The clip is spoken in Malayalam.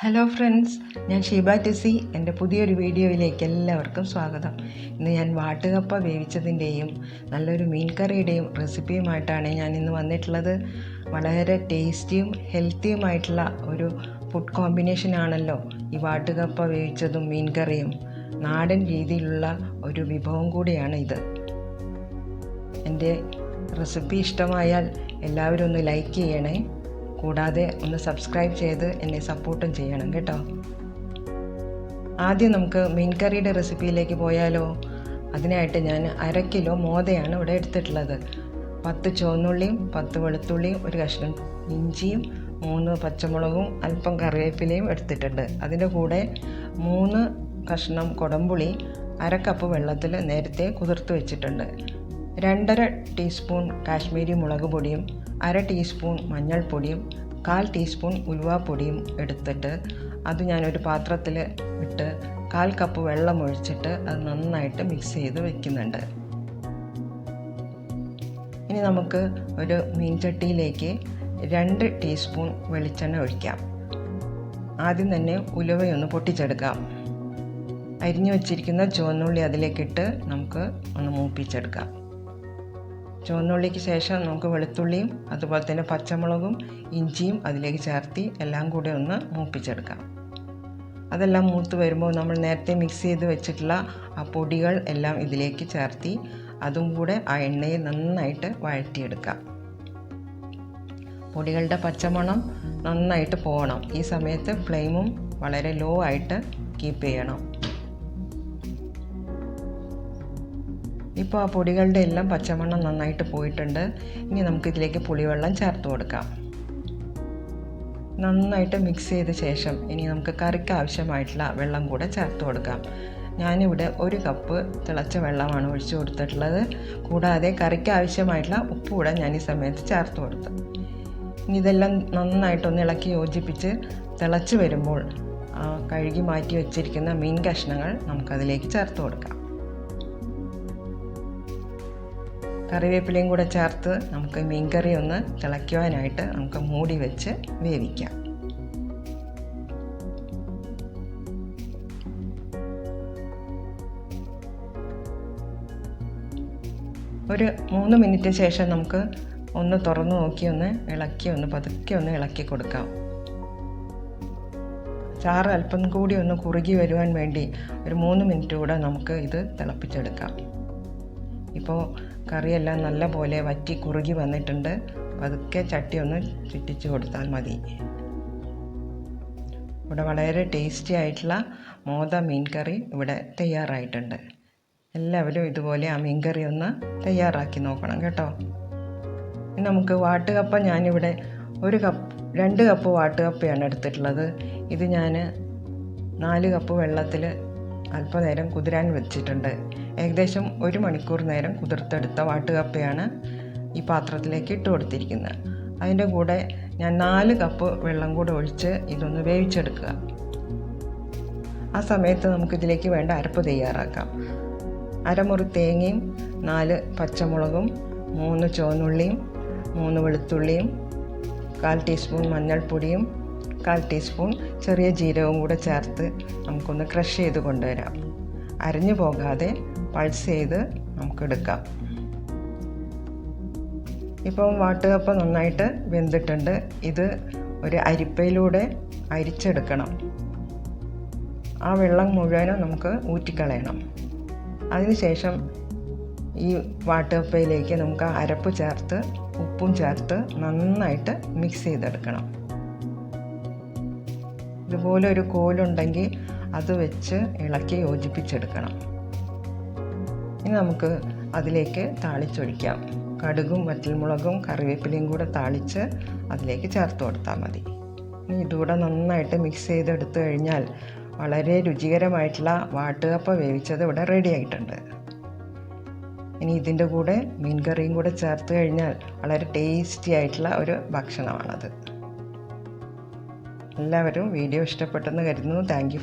ഹലോ ഫ്രണ്ട്സ്, ഞാൻ ഷീബ ടെസി. എൻ്റെ പുതിയൊരു വീഡിയോയിലേക്ക് എല്ലാവർക്കും സ്വാഗതം. ഇന്ന് ഞാൻ വാട്ടുകപ്പ വേവിച്ചതിൻ്റെയും നല്ലൊരു മീൻ കറിയുടെയും റെസിപ്പിയുമായിട്ടാണ് ഞാൻ ഇന്ന് വന്നിട്ടുള്ളത്. വളരെ ടേസ്റ്റിയും ഹെൽത്തിയുമായിട്ടുള്ള ഒരു ഫുഡ് കോമ്പിനേഷനാണല്ലോ ഈ വാട്ടുകപ്പ വേവിച്ചതും മീൻ കറിയും. നാടൻ രീതിയിലുള്ള ഒരു വിഭവം കൂടിയാണ് ഇത്. എൻ്റെ റെസിപ്പി ഇഷ്ടമായാൽ എല്ലാവരും ഒന്ന് ലൈക്ക് ചെയ്യണേ. കൂടാതെ ഒന്ന് സബ്സ്ക്രൈബ് ചെയ്ത് എന്നെ സപ്പോർട്ടും ചെയ്യണം കേട്ടോ. ആദ്യം നമുക്ക് മീൻ കറിയുടെ റെസിപ്പിയിലേക്ക് പോയാലോ. അതിനായിട്ട് ഞാൻ 1/2 കിലോ മോദയാണ് ഇവിടെ എടുത്തിട്ടുള്ളത്. 10 ചുവന്നുള്ളിയും 10 വെളുത്തുള്ളിയും, ഒരു കഷ്ണം ഇഞ്ചിയും, 3 പച്ചമുളകും, അല്പം കറിവേപ്പിലയും എടുത്തിട്ടുണ്ട്. അതിൻ്റെ കൂടെ 3 കഷ്ണം കുടംപുളി 1/2 കപ്പ് വെള്ളത്തിൽ നേരത്തെ കുതിർത്ത് വെച്ചിട്ടുണ്ട്. 2.5 ടീസ്പൂൺ കാശ്മീരി മുളക് പൊടിയും 1/2 ടീസ്പൂൺ മഞ്ഞൾപ്പൊടിയും 1/4 ടീസ്പൂൺ ഉലുവാപ്പൊടിയും എടുത്തിട്ട് അത് ഞാനൊരു പാത്രത്തിൽ ഇട്ട് 1/4 കപ്പ് വെള്ളം ഒഴിച്ചിട്ട് അത് നന്നായിട്ട് മിക്സ് ചെയ്ത് വെക്കുന്നുണ്ട്. ഇനി നമുക്ക് ഒരു മീൻചട്ടിയിലേക്ക് 2 ടീസ്പൂൺ വെളിച്ചെണ്ണ ഒഴിക്കാം. ആദ്യം തന്നെ ഉലുവയൊന്ന് പൊട്ടിച്ചെടുക്കാം. അരിഞ്ഞു വച്ചിരിക്കുന്ന ചുവന്നുള്ളി അതിലേക്കിട്ട് നമുക്ക് ഒന്ന് മൂപ്പിച്ചെടുക്കാം. ചുവന്നുള്ളിക്ക് ശേഷം നമുക്ക് വെളുത്തുള്ളിയും അതുപോലെ തന്നെ പച്ചമുളകും ഇഞ്ചിയും അതിലേക്ക് ചേർത്ത് എല്ലാം കൂടെ ഒന്ന് മൂപ്പിച്ചെടുക്കാം. അതെല്ലാം മൂത്ത് വരുമ്പോൾ നമ്മൾ നേരത്തെ മിക്സ് ചെയ്ത് വെച്ചിട്ടുള്ള ആ പൊടികൾ എല്ലാം ഇതിലേക്ക് ചേർത്ത് അതും കൂടെ ആ എണ്ണയിൽ നന്നായിട്ട് വഴറ്റിയെടുക്കാം. പൊടികളുടെ പച്ചമണം നന്നായിട്ട് പോകണം. ഈ സമയത്ത് ഫ്ലെയിമും വളരെ ലോ ആയിട്ട് കീപ്പ് ചെയ്യണം. ഇപ്പോൾ ആ പൊടികളുടെ എല്ലാം പച്ചമണം നന്നായിട്ട് പോയിട്ടുണ്ട്. ഇനി നമുക്കിതിലേക്ക് പുളിവെള്ളം ചേർത്ത് കൊടുക്കാം. നന്നായിട്ട് മിക്സ് ചെയ്ത ശേഷം ഇനി നമുക്ക് കറിക്ക് ആവശ്യമായിട്ടുള്ള വെള്ളം കൂടെ ചേർത്ത് കൊടുക്കാം. ഞാനിവിടെ 1 കപ്പ് തിളച്ച വെള്ളമാണ് ഒഴിച്ചു കൊടുത്തിട്ടുള്ളത്. കൂടാതെ കറിക്ക് ആവശ്യമായിട്ടുള്ള ഉപ്പ് കൂടെ ഞാൻ ഈ സമയത്ത് ചേർത്ത് കൊടുത്തു. ഇനി ഇതെല്ലാം നന്നായിട്ടൊന്ന് ഇളക്കി യോജിപ്പിച്ച് തിളച്ച് വരുമ്പോൾ കഴുകി മാറ്റി വെച്ചിരിക്കുന്ന മീൻ കഷ്ണങ്ങൾ നമുക്കതിലേക്ക് ചേർത്ത് കൊടുക്കാം. കറിവേപ്പിലയും കൂടെ ചേർത്ത് നമുക്ക് മീൻ കറി ഒന്ന് തിളയ്ക്കുവാനായിട്ട് നമുക്ക് മൂടി വെച്ച് വേവിക്കാം. ഒരു 3 മിനിറ്റ് ശേഷം നമുക്ക് ഒന്ന് തുറന്നു നോക്കി ഒന്ന് പതുക്കെ ഒന്ന് ഇളക്കി കൊടുക്കാം. ചാറ് അല്പം കൂടി ഒന്ന് കുറുകി വരുവാൻ വേണ്ടി ഒരു 3 മിനിറ്റ് കൂടെ നമുക്ക് ഇത് തിളപ്പിച്ചെടുക്കാം. ഇപ്പോൾ കറിയെല്ലാം നല്ല പോലെ വറ്റി കുറുകി വന്നിട്ടുണ്ട്. പതുക്കെ ചട്ടി ഒന്ന് ചുറ്റിച്ച് കൊടുത്താൽ മതി. ഇവിടെ വളരെ ടേസ്റ്റി ആയിട്ടുള്ള മോദ മീൻ കറി ഇവിടെ തയ്യാറായിട്ടുണ്ട്. എല്ലാവരും ഇതുപോലെ ആ മീൻ കറി ഒന്ന് തയ്യാറാക്കി നോക്കണം കേട്ടോ. നമുക്ക് വാട്ടുകപ്പ ഞാനിവിടെ 2 കപ്പ് വാട്ടുകപ്പയാണ് എടുത്തിട്ടുള്ളത്. ഇത് ഞാൻ 4 കപ്പ് വെള്ളത്തിൽ അല്പനേരം കുതിരാൻ വെച്ചിട്ടുണ്ട്. ഏകദേശം 1 മണിക്കൂർ നേരം കുതിർത്തെടുത്ത വാട്ടുകപ്പയാണ് ഈ പാത്രത്തിലേക്ക് ഇട്ട് കൊടുത്തിരിക്കുന്നത്. അതിൻ്റെ കൂടെ ഞാൻ 4 കപ്പ് വെള്ളം കൂടെ ഒഴിച്ച് ഇതൊന്ന് വേവിച്ചെടുക്കുക. ആ സമയത്ത് നമുക്കിതിലേക്ക് വേണ്ട അരപ്പ് തയ്യാറാക്കാം. 1/2 മുറി തേങ്ങയും 4 പച്ചമുളകും 3 ചുവന്നുള്ളിയും 3 വെളുത്തുള്ളിയും 1/4 ടീസ്പൂൺ മഞ്ഞൾപ്പൊടിയും 1/4 ടീസ്പൂൺ ചെറിയ ജീരകവും കൂടെ ചേർത്ത് നമുക്കൊന്ന് ക്രഷ് ചെയ്ത് കൊണ്ടുവരാം. അരഞ്ഞു പോകാതെ പൾസ് ചെയ്ത് നമുക്കെടുക്കാം. ഇപ്പം വാട്ടുകപ്പ നന്നായിട്ട് വെന്തിട്ടുണ്ട്. ഇത് ഒരു അരിപ്പയിലൂടെ അരിച്ചെടുക്കണം. ആ വെള്ളം മുഴുവനും നമുക്ക് ഊറ്റിക്കളയണം. അതിനുശേഷം ഈ വാട്ടുകപ്പയിലേക്ക് നമുക്ക് അരപ്പ് ചേർത്ത് ഉപ്പും ചേർത്ത് നന്നായിട്ട് മിക്സ് ചെയ്തെടുക്കണം. ഇതുപോലെ ഒരു കോലുണ്ടെങ്കിൽ അത് വെച്ച് ഇളക്കി യോജിപ്പിച്ചെടുക്കണം. ഇനി നമുക്ക് അതിലേക്ക് താളിച്ചൊഴിക്കാം. കടുകും വറ്റൽമുളകും കറിവേപ്പിലയും കൂടെ താളിച്ച് അതിലേക്ക് ചേർത്ത് കൊടുത്താൽ മതി. ഇനി ഇതുകൂടെ നന്നായിട്ട് മിക്സ് ചെയ്തെടുത്തു കഴിഞ്ഞാൽ വളരെ രുചികരമായിട്ടുള്ള വാട്ടുകപ്പ വേവിച്ചത് ഇവിടെ റെഡി ആയിട്ടുണ്ട്. ഇനി ഇതിൻ്റെ കൂടെ മീൻ കറിയും കൂടെ ചേർത്ത് കഴിഞ്ഞാൽ വളരെ ടേസ്റ്റി ആയിട്ടുള്ള ഒരു ഭക്ഷണമാണത്. എല്ലാവരും വീഡിയോ ഇഷ്ടപ്പെട്ടെന്ന് കരുതുന്നു. Thank you.